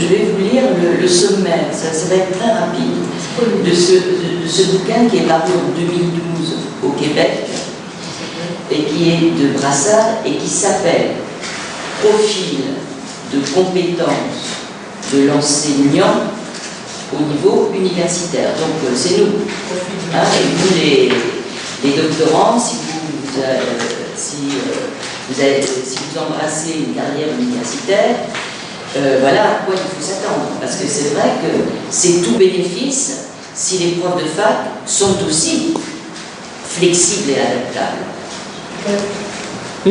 je vais vous lire le sommaire, ça va être très rapide, de ce bouquin qui est paru en 2012 au Québec et qui est de Brassard et qui s'appelle « Profil de compétences de l'enseignant au niveau universitaire ». Donc c'est nous, hein, et vous les doctorants, si vous embrassez une carrière universitaire, voilà à quoi il faut s'attendre. Parce que c'est vrai que c'est tout bénéfice si les profs de fac sont aussi flexibles et adaptables.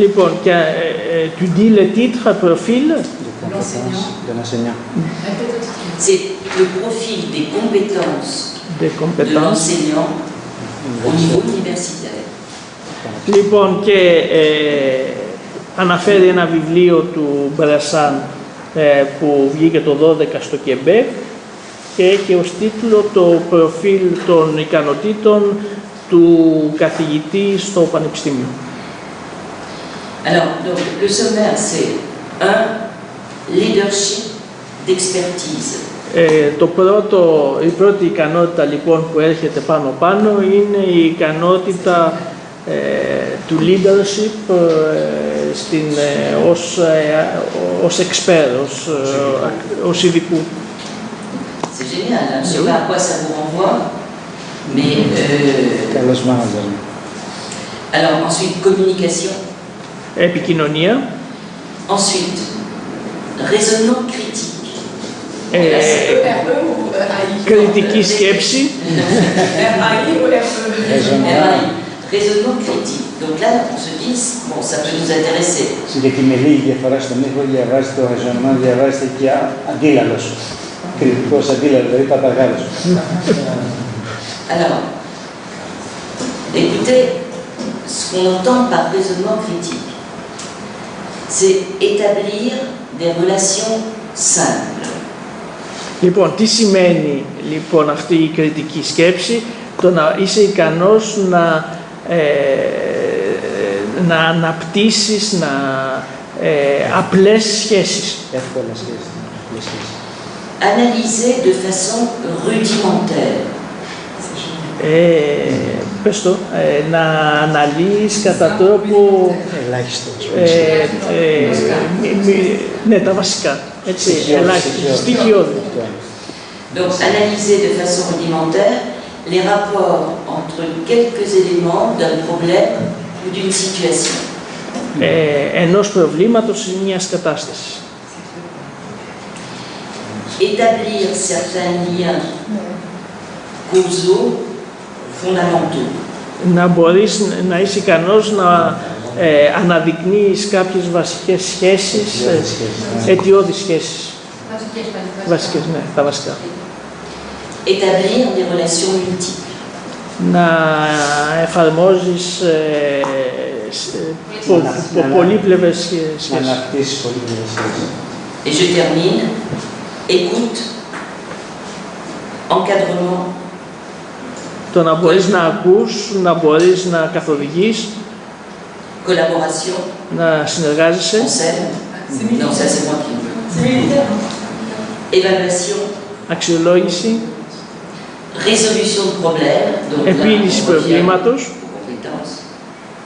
Λοιπόν, tu dis le titre, profil de l'enseignant. C'est le profil des compétences de l'enseignant au niveau universitaire. Λοιπόν, και αναφέρει ένα βιβλίο του Μπρασάν που βγήκε το 12 στο Κεμπέκ και έχει ως τίτλο το προφίλ των ικανοτήτων του καθηγητή στο Πανεπιστήμιο. Alors, donc, le sommaire, c'est un leadership d'expertise. Η πρώτη ικανότητα λοιπόν που έρχεται πάνω είναι η ικανότητα του leadership ως expert, ως ειδικού. C'est génial, hein? Je ne sais pas à quoi ça vous renvoie, mais... Alors, ensuite, communication. Επικοινωνία. Ensuite, raisonnement critique. Κριτική σκέψη. Raisonnement critique. Donc là, on se dit, bon, ça peut nous intéresser. Γιατί με λίγη διαφορά στον ήχο διαβάζει το raisonnement, διαβάζετε και αντίλαλος. Κριτικός αντίλαλος, δηλαδή παπαγάλος. Alors, écoutez, ce qu'on entend par raisonnement critique, c'est établir des relations simples. Λοιπόν, τι σημαίνει λοιπόν αυτή η κριτική σκέψη, το να είσαι ικανός να αναπτύσσεις απλές σχέσεις. Εύκολες σχέσεις. Analyser de façon rudimentaire. Πες το, να αναλύεις κατά τρόπο... Ναι, τα βασικά. Έτσι, στοιχειώδη. Donc, analyser de façon rudimentaire les rapports entre quelques éléments d'un problème ou d'une situation. Ενός προβλήματος ή μιας κατάστασης. Établir certains liens causaux fondamentaux. Να μπορείς να είσαι ικανός να αναδεικνύεις κάποιες βασικές σχέσεις, αιτιώδεις σχέσεις. Βασικές, ναι, τα βασικά. Établir des relations multiples. Να εφαρμόζεις πολύπλευρες σχέσεις. Να αναπτύσσεις πολύπλευρες σχέσεις. Et je termine. Écoute, encadrement. Το να μπορείς να ακούς, να μπορείς να καθοδηγείς, collaboration, να συνεργάζεσαι. Non, ça c'est moi qui évaluation, αξιολόγηση, résolution de problèmes, επίλυση προβλήματος,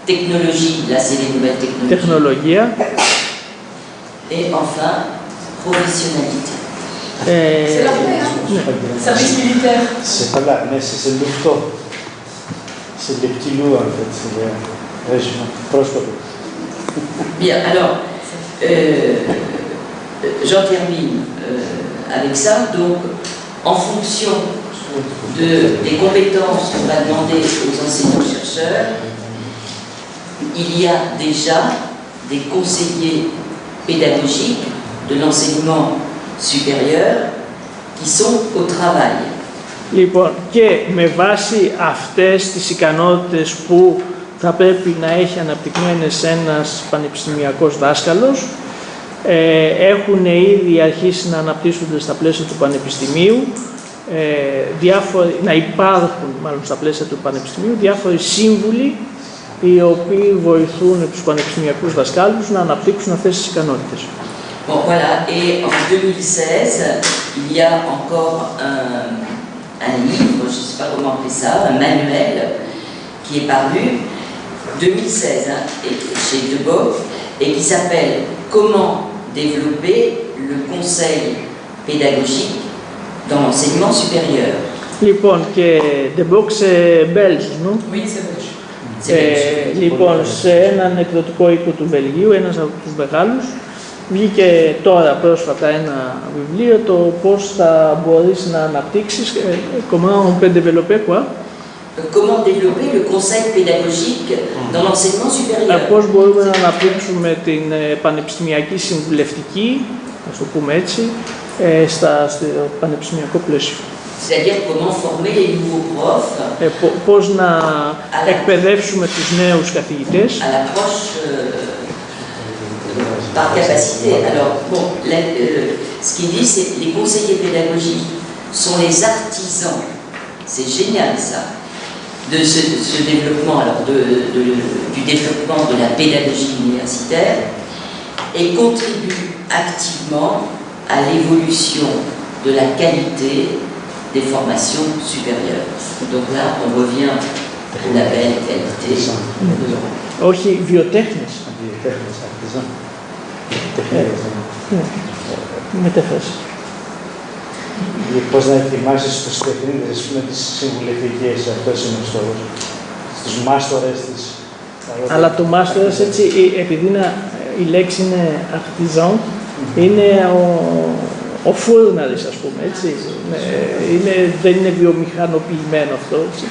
technologie, là c'est les nouvelles technologies, τεχνολογία, et enfin professionnalité. C'est l'après, hein? Service militaire. C'est pas là, mais c'est le loup. C'est des petits loups en fait, c'est le régiment proscope. Bien, alors, j'en termine avec ça. Donc, en fonction des compétences qu'on va demander aux enseignants-chercheurs, il y a déjà des conseillers pédagogiques de l'enseignement supérieur qui sont au travail. Λοιπόν, και με βάση αυτές τις ικανότητες που θα πρέπει να έχει αναπτυγμένες ένας πανεπιστημιακός δάσκαλος, έχουν ήδη αρχίσει να αναπτύσσονται στα πλαίσια του πανεπιστημίου, να υπάρχουν μάλλον στα πλαίσια του πανεπιστημίου διάφοροι σύμβουλοι οι οποίοι βοηθούν τους πανεπιστημιακούς δασκάλους να αναπτύξουν αυτές τις ικανότητες. Bon, voilà. Et en 2016, il y a encore un livre, je ne sais pas comment appeler ça, un manuel qui est paru 2016 et chez Debock et qui s'appelle « Comment développer le conseil pédagogique dans l'enseignement supérieur ». Λοιπόν, και Debock σε Belgium, no? Oui, c'est belge. Λοιπόν, σε έναν εκδοτικό οίκο του Βελγίου, ένας από τους μεγάλους, βγήκε τώρα πρόσφατα ένα βιβλίο, το πώς θα μπορείς να αναπτύξεις, comment on peut développer quoi? Comment développer le conseil pédagogique dans l'enseignement supérieur. Πώς μπορούμε να αναπτύξουμε την πανεπιστημιακή συμβουλευτική, ας το πούμε έτσι, στο πανεπιστημιακό πλαίσιο. C'est-à-dire comment former les nouveaux profs. Πώς να εκπαιδεύσουμε τους νέους καθηγητές. À l'approche par capacité. Alors, bon, ce qu'il dit, c'est que les conseillers pédagogiques sont les artisans. C'est génial ça. De ce développement, alors du développement de la pédagogie universitaire et contribuent activement à l'évolution de la qualité des formations supérieures. Donc là, on revient au label qualité. Όχι, βιοτέχνες. Μετέφραση. Πώς να ετοιμάσεις τους τεχνίτες, ας πούμε, τις συμβουλευτικές, αυτός είναι ο στόχος. Στους μάστορες της. Αλλά το μάστορας, έτσι, επειδή η λέξη είναι artisan, είναι ο φούρναρης, ας πούμε, έτσι. Δεν είναι βιομηχανοποιημένο αυτό, έτσι.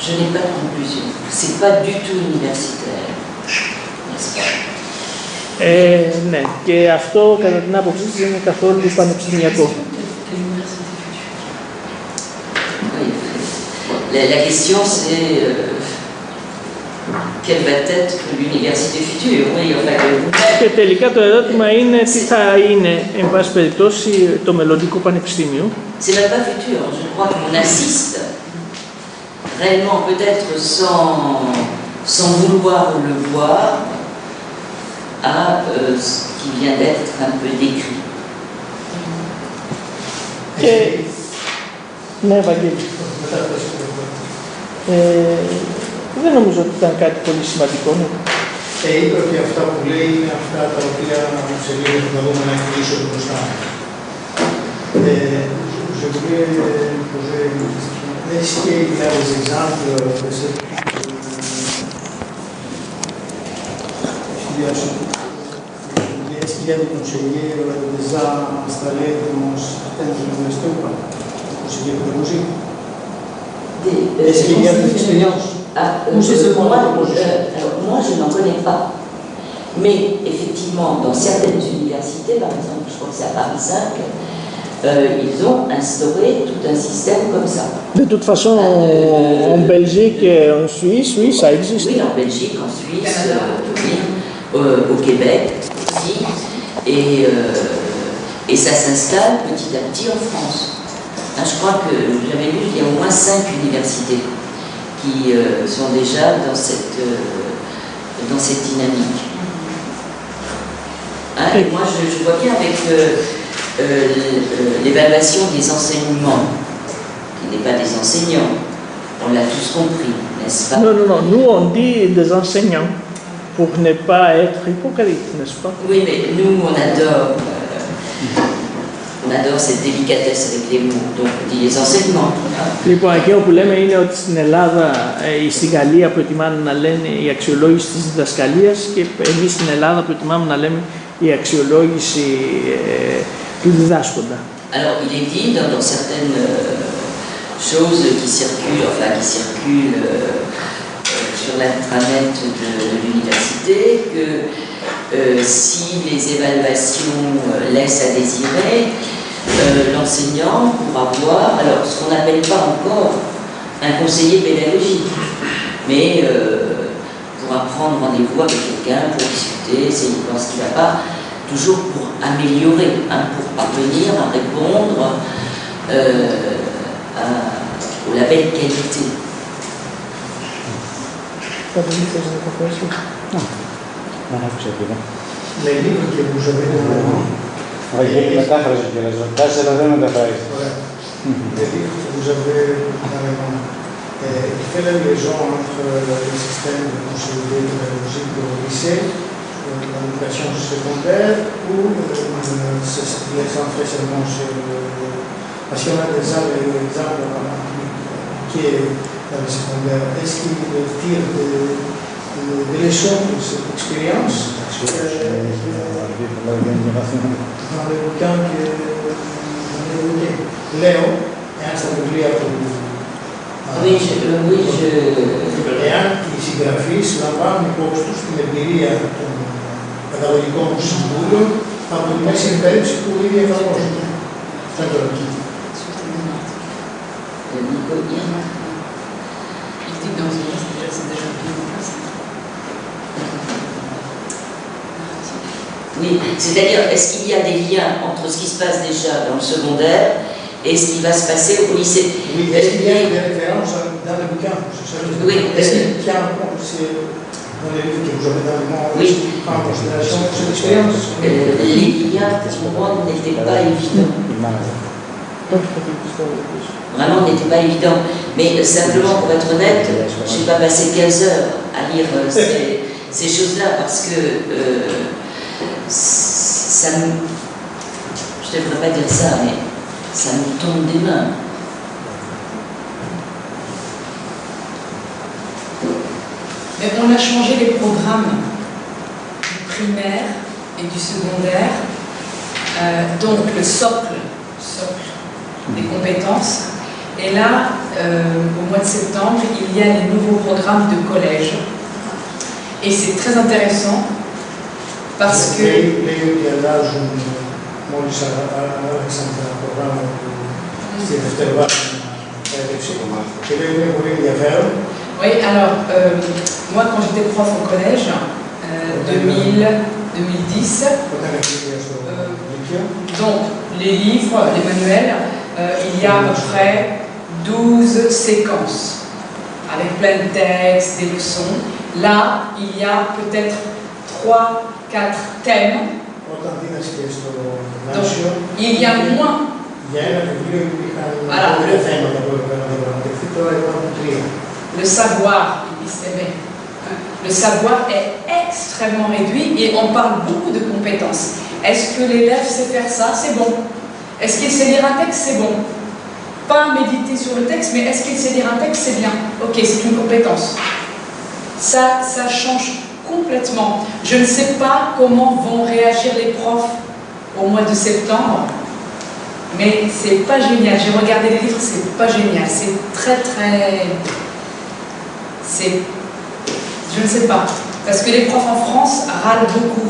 Je n'ai pas de conclusion. C'est pas du tout universitaire, n'est-ce pas? Ναι, και αυτό κατά την άποψή της δεν είναι καθόλου πανεπιστημιακό. La question c'est quelle va être l'université future? Oui, enfin, και τελικά το ερώτημα είναι τι θα είναι, εν πάση περιπτώσει, το μελλοντικό πανεπιστήμιο. C'est même pas futur, je crois qu'on assiste réellement, peut-être sans vouloir le voir, à ce qui vient d'être un peu décrit. Και... Ναι, Βαγγέλη. Δεν νομίζω ότι ήταν κάτι πολύ σημαντικό. Ναι. Είπε ότι αυτά που λέει είναι αυτά τα οποία σε λίγο θα δούμε να εκπλήσω το μπροστά. Je voulais poser est-ce qu'il y a des exemples de cette est-ce qu'il y a des conseillers déjà installés dans certaines universités ou pas? Des conseillers pédagogiques? Est-ce qu'il y a des expériences? Moi, je n'en connais pas. Mais effectivement, dans certaines universités, par exemple, je crois que c'est à Paris 5, ils ont instauré tout un système comme ça. De toute façon, en Belgique et en Suisse, oui, ça existe. Oui, en Belgique, en Suisse, oui, au Québec aussi. Et ça s'installe petit à petit en France. Je crois que j'avais lu qu'il y a au moins 5 universités qui sont déjà dans cette dynamique. Et moi, je vois bien avec l'évaluation des enseignements, qui n'est pas des enseignants, on l'a tous compris, n'est-ce pas? Non, non, non, nous on dit des enseignants, pour ne pas être hypocrite, n'est-ce pas? Oui, mais nous on adore cette délicatesse avec les mots, donc on dit les enseignements. Λοιπόν, εκείνο που λέμε είναι ότι στην Ελλάδα ή στη Γαλλία προτιμάνε να λένε η αξιολόγηση της διδασκαλίας και εμείς στην Ελλάδα προτιμάμε να λέμε η αξιολόγηση του διδάσκοντα. Alors, il est dit dans certaines choses qui circulent, sur l'intranet de l'université que si les évaluations laissent à désirer, l'enseignant pourra voir, alors ce qu'on n'appelle pas encore un conseiller pédagogique, mais pourra prendre rendez-vous avec quelqu'un pour discuter, essayer de voir ce qui ne va pas, toujours pour améliorer, pour parvenir à répondre au label qualité. Δεν άκουσα τίποτα. Les livres que vous avez devant Βαγγέλη μετάφραση και λαζοντάς, αλλά δεν μεταφράζει. les livres que vous avez devant il fait la liaison entre le système de conseiller pédagogique au lycée, l'éducation secondaire, ou les entrées seulement sur parce qu'on a déjà l'exemple qui est dans le secondaire. Est-ce qu'il tire des leçons de cette expérience dans le bouquin que vous avez évoqué? Léo, un bibliothèque pour vous. Εάν οι συγγραφείς λαμβάνουν υπόψη τους την εμπειρία των παιδαγωγικών συμβούλων από τη μέση εκπαίδευση που ήδη εφαρμόζονται. Αυτό είναι το ερώτημα. Oui, c'est-à-dire, est-ce qu'il y a des liens entre ce qui se passe déjà dans le secondaire et ce qui va se passer au lycée? Oui, est-ce qu'il y a des références dans le bouquin? Oui. Est-ce qu'il y a dans les livres que vous avez dans le monde, oui, en considération cette expérience? Les liens, pour moi, n'étaient pas évidents. Vraiment, n'étaient pas évidents. Mais simplement, pour être honnête, je n'ai pas passé 15 heures à lire ces choses-là parce que ça me... Je ne devrais pas dire ça, mais ça me tombe des mains. Mais on a changé les programmes du primaire et du secondaire. Donc le socle des compétences. Et là, au mois de septembre, il y a les nouveaux programmes de collège. Et c'est très intéressant parce que... Μόλις άρχισαν τα προγράμματα στη δευτεροβάθμια εκπαίδευση και λέει ότι είναι πολύ ενδιαφέρον. Oui, alors, moi quand j'étais prof au collège, 2000-2010, donc les livres, les manuels, il y a à peu près 12 séquences avec plein de textes, des leçons. Là, il y a peut-être 3-4 thèmes. Donc, il y a moins. Voilà, le savoir, le savoir est extrêmement réduit et on parle beaucoup de compétences. Est-ce que l'élève sait faire ça? C'est bon. Est-ce qu'il sait lire un texte? C'est bon. Pas méditer sur le texte, mais est-ce qu'il sait lire un texte? C'est bien. Ok, c'est une compétence. Ça change complètement. Je ne sais pas comment vont réagir les profs au mois de septembre, mais c'est pas génial. J'ai regardé les livres, c'est pas génial. C'est très. Je ne sais pas. Parce que les profs en France râlent beaucoup.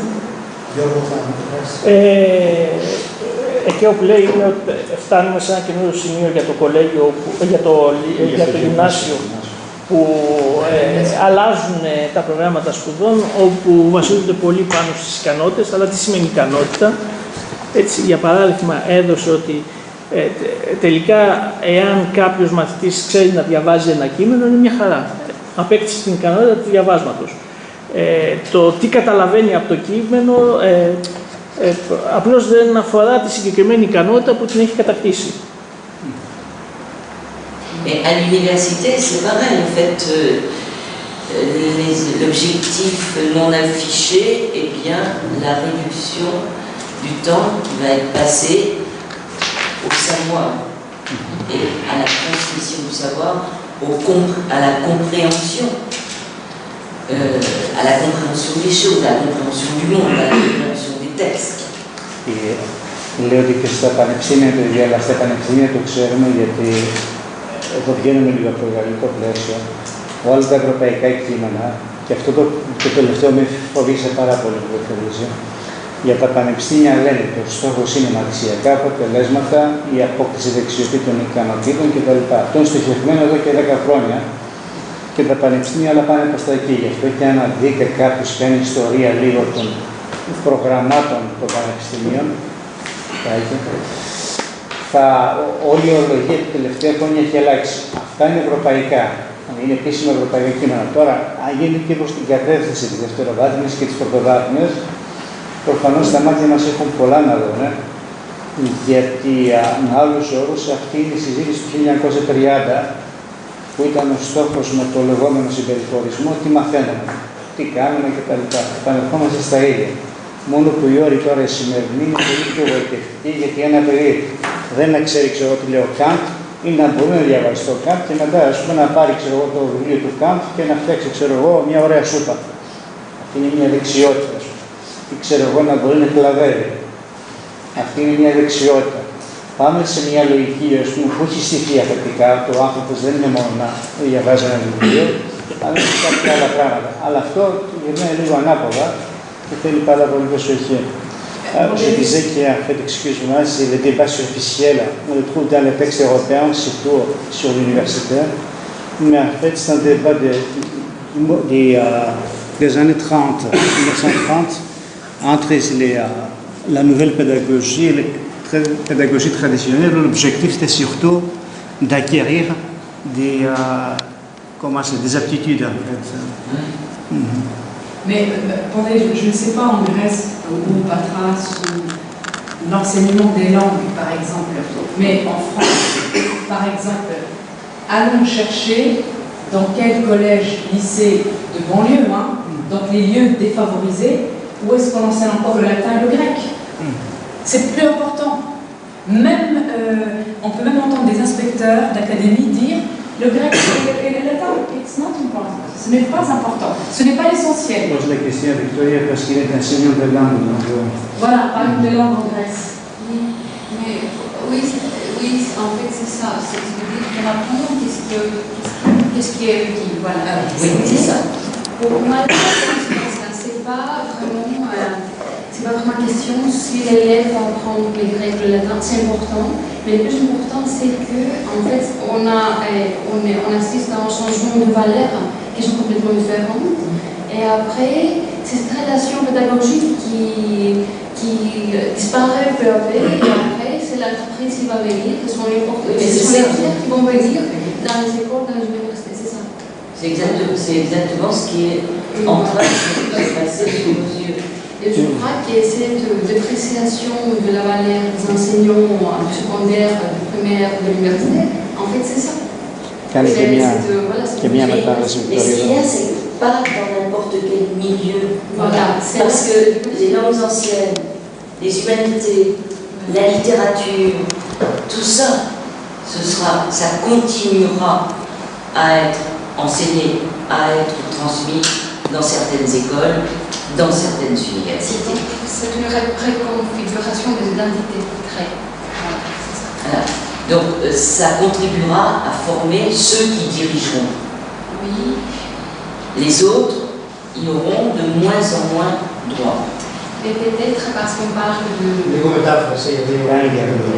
Εκεί όπου λέει είναι ότι φτάνουμε σε ένα καινούριο σημείο για το κολέγιο, για το γυμνάσιο, που αλλάζουν τα προγράμματα σπουδών, όπου βασίζονται πολύ πάνω στις ικανότητες. Αλλά τι σημαίνει ικανότητα? Έτσι, για παράδειγμα, έδωσε ότι τελικά, εάν κάποιος μαθητής ξέρει να διαβάζει ένα κείμενο, είναι μια χαρά. Απέκτησε την ικανότητα του διαβάσματος. Το τι καταλαβαίνει από το κείμενο απλώς δεν αφορά τη συγκεκριμένη ικανότητα που την έχει κατακτήσει. Mais à l'université, c'est pareil, en fait, l'objectif non affiché est bien la réduction du temps qui va être passé au savoir et à la transmission du savoir, à la compréhension des choses, à la compréhension du monde, à la compréhension des textes. Λέω ότι και στα πανεπιστήμια το ίδιο, αλλά στα πανεπιστήμια το ξέρουμε, γιατί εδώ βγαίνουμε λίγο από το γαλλικό πλαίσιο, όλα τα ευρωπαϊκά κείμενα, και αυτό το τελευταίο με φοβήσε πάρα πολύ που το θεωρήσω. Για τα πανεπιστήμια λένε ότι ο στόχος είναι μαθησιακά αποτελέσματα, η απόκτηση δεξιοτήτων, ικανοτήτων κτλ. Αυτό είναι στοχευμένο εδώ και 10 χρόνια και τα πανεπιστήμια όλα πάνε προς τα εκεί. Γι' αυτό και αν δείτε κάποιος κάνει ιστορία λίγο των προγραμμάτων των πανεπιστήμιων, όλη η ορολογία του τελευταίου χρόνια έχει αλλάξει. Αυτά είναι ευρωπαϊκά. Είναι επίσημα ευρωπαϊκά κείμενα. Τώρα, αν γίνει και προς την κατεύθυνση της δευτεροβάθμιας και της πρωτοβάθμιας, Προφανώς τα μάτια μας έχουν πολλά να δουν, γιατί με άλλους όρους αυτή είναι η συζήτηση του 1930, που ήταν ο στόχος με το λεγόμενο συμπεριφορισμό, τι μαθαίνουμε, τι κάνουμε κτλ. Επανερχόμαστε στα ίδια. Μόνο που η όρη τώρα η σημερινή είναι πολύ πιο βοηθευτική, γιατί ένα παιδί δεν ξέρει, ξέρω τι λέει ο Καντ, ή να μπορεί να διαβάσει το Καντ και μετά να πάρει το βιβλίο του Καντ και να φτιάξει μια ωραία σούπα. Αυτή είναι μια δεξιότητα. Ή να μπορεί να κλαβέρει. Αυτή είναι μια δεξιότητα. Πάμε σε μια λογική που έχει στοιχεία θετικά. Ο άνθρωπος δεν είναι μόνο να διαβάζει ένα βιβλίο, αλλά και κάποια άλλα πράγματα. Αλλά αυτό γυρνάει λίγο ανάποδα και θέλει πάρα πολύ προσοχή. Je disais qu'en fait, excuse-moi, c'est le débat superficiel. On le trouve dans les textes européens, surtout sur l'universitaire. Mais en fait, c'est un débat des années 30, 1930, entre la nouvelle pédagogie et la pédagogie traditionnelle. L'objectif était surtout d'acquérir des aptitudes, en fait. Mais attendez, je ne sais pas en Grèce ou Patras ou l'enseignement des langues, par exemple, mais en France, par exemple, allons chercher dans quel collège, lycée de banlieue, donc les lieux défavorisés, où est-ce qu'on enseigne encore le latin et le grec? C'est plus important. Même, on peut même entendre des inspecteurs d'académie dire le grec et le latin, it's not important. Ce n'est pas important. Ce n'est pas l'essentiel. Pose la question à Victoria parce qu'il est enseignant de langue. Voilà, par exemple, de langue en Grèce. Mais oui, en fait, c'est ça. C'est-à-dire qu'on apprend qu'est-ce qui est utile. Voilà. Oui, c'est ça. Pour moi, c'est pas vraiment question si l'élève va apprendre les grecs, le latin, c'est important. Mais le plus important, c'est qu'en fait, on assiste à un changement de valeurs qui sont complètement différentes. Et après, c'est cette relation pédagogique qui disparaît peu à peu. Et après, c'est l'entreprise qui va venir, ce sont les professeurs qui vont venir dans les écoles, dans les universités, c'est ça. C'est exactement ce qui est en train de se passer sous nos yeux. Et je crois que cette dépréciation de la valeur des enseignants du secondaire, du primaire, de l'université, en fait, c'est ça. Voilà, ce qu'il y a, c'est pas dans n'importe quel milieu. Voilà, parce que les langues anciennes, les humanités, la littérature, tout ça, ça continuera à être enseigné, à être transmis dans certaines écoles, dans certaines universités. C'est une reconfiguration des identités créées. Voilà. Donc ça contribuera à former ceux qui dirigeront. Oui. Les autres y auront de moins en moins droit. Et peut-être parce qu'on parle de...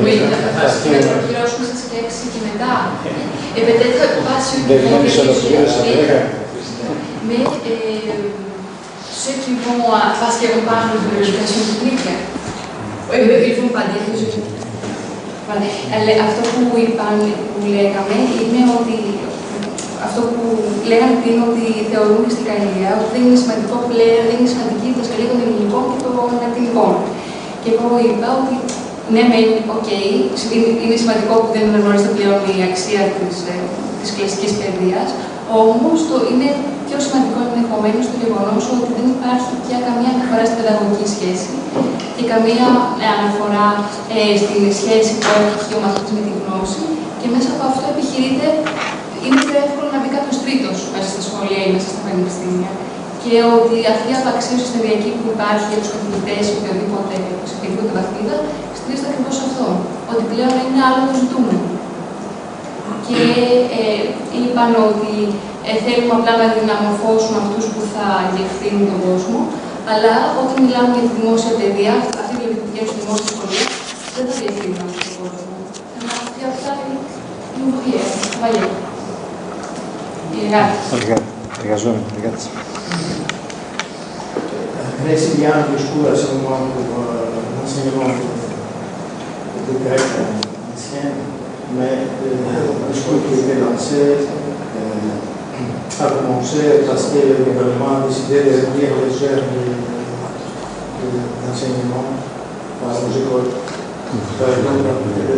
Oui, parce que c'est λέξη και μετά. Et peut-être pas ceux qui vont diriger, mais ceux qui vont... Parce qu'on parle de l'éducation publique, ils ne vont pas diriger. Αυτό που λέγαμε είναι ότι αυτό που λέγαμε πριν ότι θεωρούμε στην Γαλλία ότι δεν είναι σημαντικό πλέον, δεν είναι σημαντική η διδασκαλία των ελληνικών και των λατινικών. Και εγώ είπα ότι ναι, είναι σημαντικό που δεν αναγνωρίζεται πλέον η αξία της κλασικής παιδείας, όμως είναι πιο σημαντικό ενδεχομένως το γεγονός ότι δεν υπάρχει πια καμία αναφορά στην παιδαγωγική σχέση και καμία αναφορά στην σχέση που έχει ο μαθητής με τη γνώση και μέσα από αυτό επιχειρείται, είναι πιο εύκολο να μπει κάποιος τρίτος μέσα στα σχολεία ή μέσα στα πανεπιστήμια και ότι αυτή η απαξίωση σταδιακή που υπάρχει για τους καθηγητές ή οποιοδήποτε σε οποιαδήποτε βαθμίδα στηρίζεται ακριβώς αυτό, ότι πλέον είναι άλλο το ζητούμενο. Και είπαν ότι θέλουμε απλά να δυναμορφώσουμε αυτούς που θα διευθύνουν τον κόσμο, αλλά όταν μιλάμε για τη δημόσια παιδεία, αυτή τη λειτουργία στη δημόσια σχολεία, δεν θα διευθύνουν αυτόν τον κόσμο. Αυτή αυτά είναι η ουγγρία, η παλιά. Οι εργαζόμενοι, εργάτες. Grèce, il y a un discours à ce moment pour l'enseignement de grec ancien, mais le discours qui était lancé a commencé parce que le gouvernement a décidé de réduire les heures d'enseignement aux écoles. Par exemple,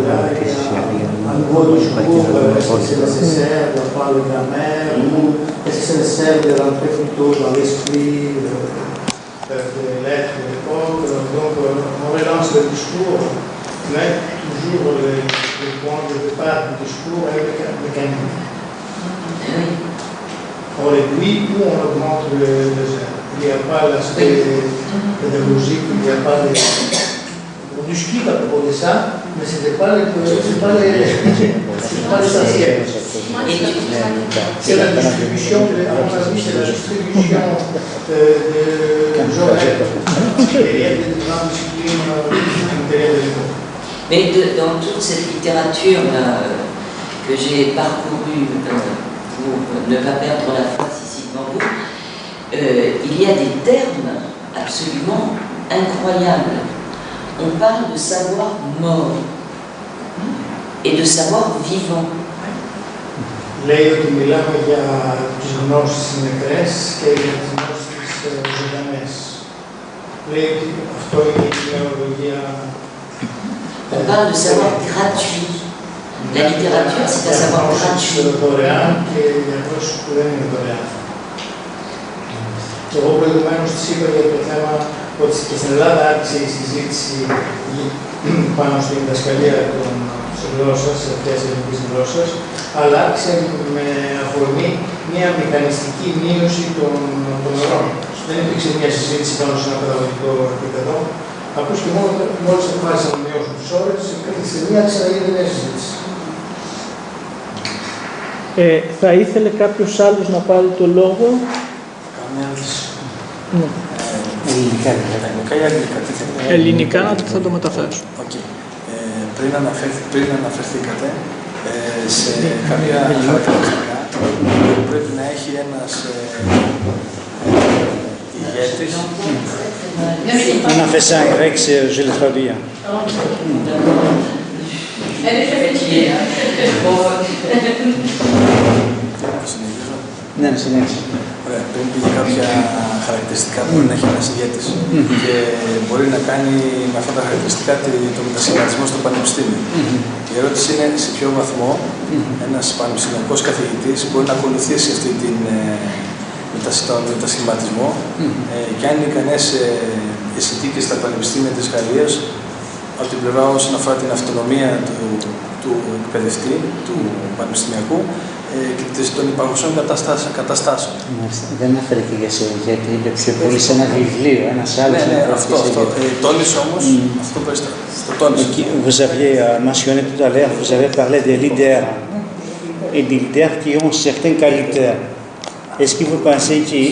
là, il y a un nouveau discours, est-ce que c'est nécessaire de parler de grammaire, ou est-ce que c'est nécessaire de rentrer plutôt dans l'esprit des lettres de l'époque. Donc, on relance le discours, mais toujours le point de départ du discours est mécanique. On réduit ou on augmente les heures. Il n'y a pas l'aspect pédagogique, il n'y a pas de... On discute à propos de ça, mais ce n'est pas l'essentiel. C'est la distribution, à mon avis, c'est la distribution de horaires derrière des grandes disciplines intérieures de l'époque. Mais dans toute cette littérature que j'ai parcourue pour ne pas perdre la phrase ici devant vous, il y a des termes absolument incroyables. On parle de savoir mort et de savoir vivant. Λέει ότι μιλάμε για τις γνώσεις νεκρές και για τις γνώσεις ζωντανές. Λέει ότι αυτό είναι η νεολογία. On parle de savoir gratuit. La littérature, c'est un savoir gratuit. Δωρεάν και για γνώσεις που δεν είναι δωρεάν. Και εγώ προηγουμένως της είπα για το θέμα ότι και στην Ελλάδα άρχισε η συζήτηση πάνω στην διδασκαλία της γλώσσας, της αρχαίας ελληνικής γλώσσας, αλλά άρχισε με αφορμή μια μηχανιστική μείωση των ωρών. Δεν υπήρξε μια συζήτηση πάνω σε ένα παιδαγωγικό επίπεδο. Απλώς και μόλις αποφάσισαν να μειώσουν τις ώρες, κάποια στιγμή άρχισε να γίνει μια συζήτηση. Θα ήθελε κάποιος άλλος να πάρει το λόγο. Καμία ερώτηση. Ναι. Ελληνικά ή αγγλικά, τι θέλετε? Ελληνικά θα το μεταφέρω. Okay. Πριν αναφερθήκατε σε κάποια χαρακτηριστικά που πρέπει να έχει ένας ηγέτης. On a fait ça en grec, je le traduis. Elle est très fatiguée. Συνεχίζω. Ναι, συνέχισε. Ωραία. Πριν πήγε κάποια χαρακτηριστικά που μπορεί να έχει ένας ηγέτης και μπορεί να κάνει με αυτά τα χαρακτηριστικά το μετασχηματισμό στο πανεπιστήμιο. Η ερώτηση είναι σε ποιο βαθμό ένας πανεπιστημιακός καθηγητής μπορεί να ακολουθήσει αυτή τον μετασχηματισμό και αν είναι ικανές οι συνθήκες στα πανεπιστήμια της Γαλλίας από την πλευρά όσον αφορά την αυτονομία του εκπαιδευτή, του πανεπιστημιακού και των υπάρχουσων καταστάσεων. Δεν αναφέρεται για σε γιατί είπε πιο πολύ σε ένα βιβλίο, ένας άλλος. Ναι, αυτό. Τόνισε όμως, αυτό που το τόνισε. Vous aviez mentionné tout à l'heure, vous avez parlé des leaders et des leaders qui ont certaines qualités. Est-ce que vous pensez que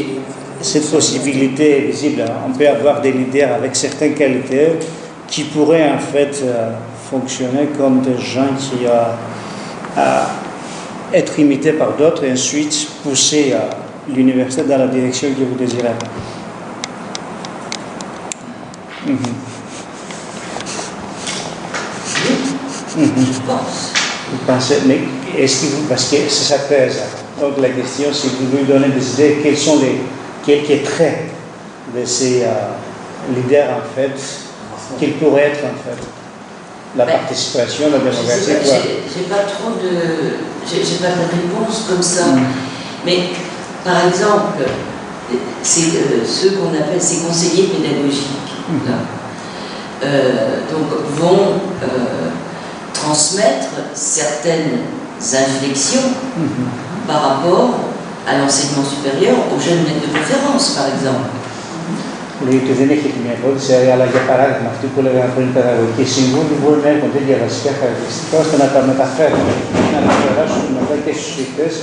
cette possibilité est visible? On peut avoir des leaders avec certaines qualités qui pourraient en fait fonctionner comme des gens qui être imités par d'autres et ensuite pousser l'université dans la direction que vous désirez. Je pense. Vous pensez, mais est-ce que vous, parce que c'est ça pèse. Donc la question, c'est que vous lui donnez des idées, quels sont quelques traits de ces leaders en fait, qu'ils pourraient être en fait. La participation, la démocratie, quoi. J'ai pas trop de... J'ai pas de réponse comme ça. Mais, par exemple, c'est ceux qu'on appelle ces conseillers pédagogiques, là, donc vont transmettre certaines inflexions par rapport à l'enseignement supérieur aux jeunes maîtres de conférence, par exemple. Λέει ότι δεν έχετε μια ερώτηση, αλλά για παράδειγμα, αυτοί που λέγανε πριν παιδαγωγικοί σύμβουλοι μπορεί να έχουν τέτοια βασικά χαρακτηριστικά ώστε να τα μεταφέρουν, να τα περάσουν μετά και στους φοιτητές,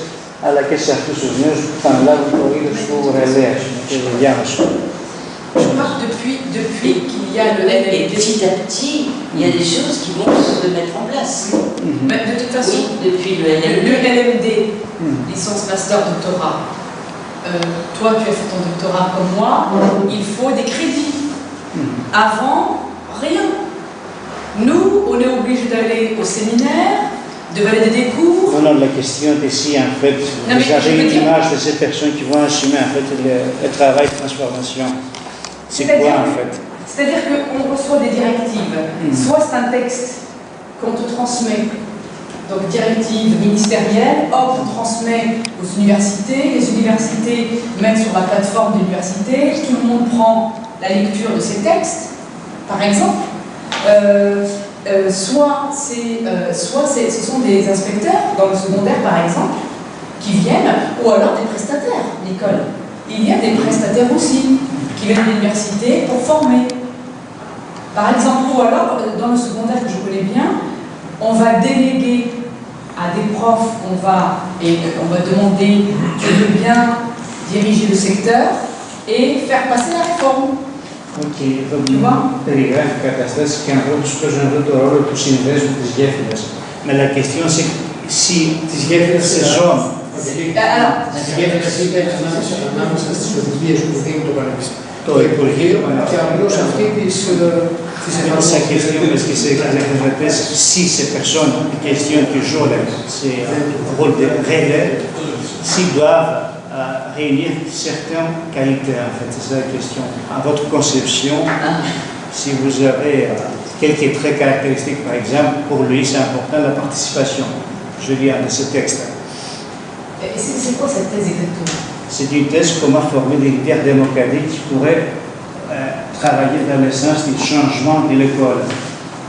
αλλά και σε αυτούς τους νέους που θα αναλάβουν το είδος του ρελέας, τη δουλειά μας. Je crois que depuis qu'il y a le LMD... Et petit à petit, il y a des choses qui vont se mettre en place. Mais de toute façon, oui, depuis le LMD. Le LMD, licence, master, doctorat. Toi, tu as fait ton doctorat comme moi, il faut des crédits. Avant, rien. Nous, on est obligé d'aller au séminaire, de valider des cours. Non, la question est ici, en fait, vous avez une image de ces personnes qui vont assumer en fait, le travail de transformation. C'est quoi, en fait? C'est-à-dire qu'on reçoit des directives. Soit c'est un texte qu'on te transmet, donc directive ministérielle, hop, on transmet aux universités, les universités mettent sur la plateforme de l'université, tout le monde prend la lecture de ces textes, par exemple. Soit ce sont des inspecteurs dans le secondaire, par exemple, qui viennent, ou alors des prestataires, l'école. Il y a des prestataires aussi, qui viennent de l'université pour former. Par exemple, ou alors, dans le secondaire que je connais bien, on va déléguer à des profs, on va demander qui veut bien diriger le secteur et faire passer la réforme. Οκ, εδώ περιγράφει καταστάσεις και ανθρώπους που παίζουν εδώ το ρόλο του συνδέσμου της γέφυρας. Με la question c'est si τις γέφυρες σε ζώνη. Τις γέφυρες είναι ανάμεσα στις οδηγίες που δίνει το Υπουργείο και απλώς αυτή της Sa question, parce que c'est si ces personnes, les questions qui jouent c'est rôle de relais, s'ils doivent réunir certaines qualités, en fait, c'est ça la question. À votre conception, si vous avez quelques traits caractéristiques, par exemple, pour lui, c'est important la participation. Je lis dans ce texte. C'est quoi cette thèse exactement? C'est une thèse comment former des leaders démocratiques qui pourraient travailler dans le sens du changement de l'école.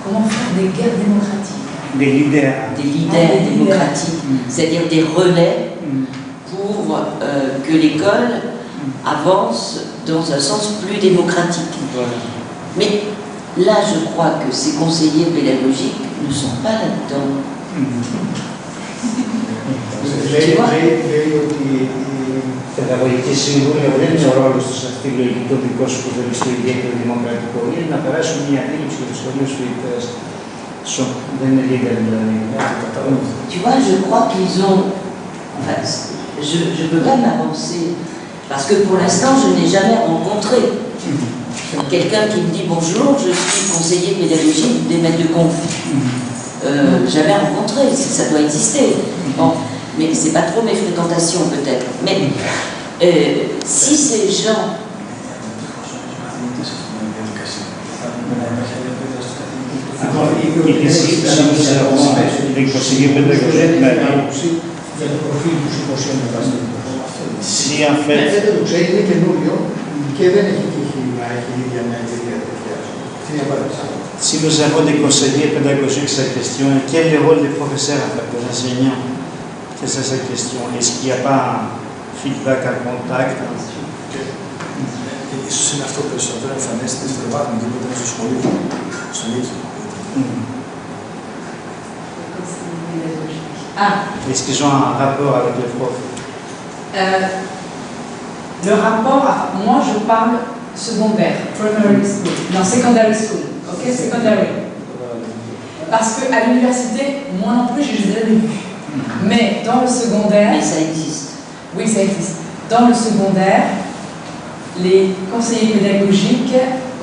Comment faire des guerres démocratiques? Des leaders. Des leaders démocratiques, c'est-à-dire des relais pour que l'école avance dans un sens plus démocratique. Voilà. Mais là, je crois que ces conseillers pédagogiques ne sont pas là-dedans. Παιδαγωγική συμβούλια δεν είναι ο ρόλος τους αυτή η λογική το δικό σου που δεν είναι στο ιδιαίτερο δημοκρατικό. Είναι να περάσουν μια αντίληψη για τους σχολείους φοιτητές. Δεν είναι leader δηλαδή. Tu vois, je crois qu'ils ont. Enfin, je ne peux pas m'avancer parce que pour l'instant, je n'ai jamais rencontré quelqu'un qui me dit bonjour, je suis conseiller pédagogique des maîtres de conf. Jamais rencontré, ça doit exister. Bon. Mais ce n'est pas trop mes fréquentations peut-être. Mais si ces gens... Si en fait... είναι καινούριο και δεν έχει τύχει να έχει ίδια μια εταιρεία τέτοια. Τι είναι απάντηση? Si nous avons des conseillers pédagogiques sur la question, quel est le rôle des professeurs, en fait, des enseignants? C'est ça sa question. Est-ce qu'il n'y a pas un feedback, un contact? Ίσως είναι αυτό περισσότερο εμφανίζεται στο department, τίποτα στο σχολείο, στο Λύκειο. Est-ce qu'ils ont un rapport avec les profs? Le rapport, moi je parle secondaire, primary school, non, secondary school, ok, secondary. Parce qu'à l'université, moi non plus, je les ai jamais vus. Mais dans le secondaire... Mais ça existe. Oui, ça existe. Dans le secondaire, les conseillers pédagogiques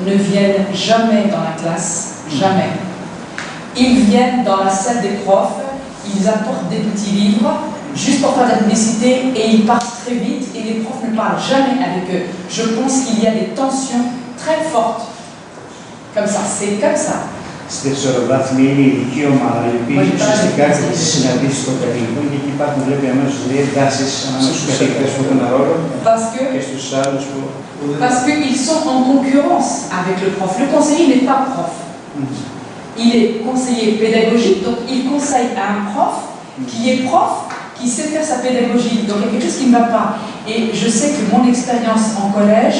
ne viennent jamais dans la classe, jamais. Ils viennent dans la salle des profs, ils apportent des petits livres, juste pour faire de la publicité, et ils partent très vite, et les profs ne parlent jamais avec eux. Je pense qu'il y a des tensions très fortes. Comme ça, c'est comme ça. Στη ισορροπάθμια είναι η ειδική ομάδα, η οποία ουσιαστικά έχει τις συναντήσεις των καθηγητών και εκεί υπάρχουν, βλέπει αμέσως δύο εντάσεις ανάμεσα στους καθηγητές που έχουν ρόλο και στους άλλους που... Parce qu'ils sont en concurrence avec le prof. Le conseiller n'est pas prof. Il est conseiller pédagogique, donc il conseille à un prof qui est prof, qui sait faire sa pédagogie. Donc il y a quelque chose qui ne va pas. Et je sais que mon expérience en collège,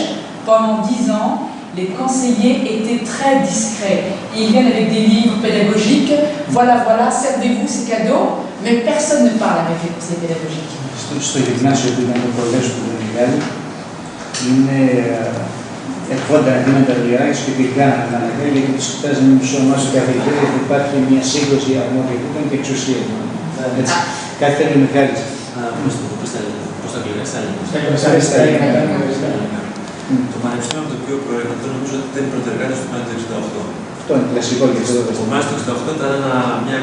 pendant 10 ans, les conseillers étaient très discrets. Ils viennent avec des livres pédagogiques, voilà, servez-vous, c'est cadeau, mais personne ne parle avec les conseillers pédagogiques. Στο γυμνάσιο που ήταν το κολέγιο του Βενιγάλη, είναι ερχόνταν αντί με τα βιάρια και πήγαν τα αναγκαία γιατί τους κοιτάζουν μισό μας οι καθηγητές γιατί υπάρχει μια σύγκρουση αρμοδιοτήτων και εξουσίας. Κάτι θέλει ο Μιχάλης. Πώς τα κλείνει, στα ελληνικά. Το πανεπιστήμιο από το οποίο προέρχεται νομίζω ότι δεν προτεραιότητα στο 1968. Αυτό είναι κλασικό και αυτό. Το 1968 ήταν μια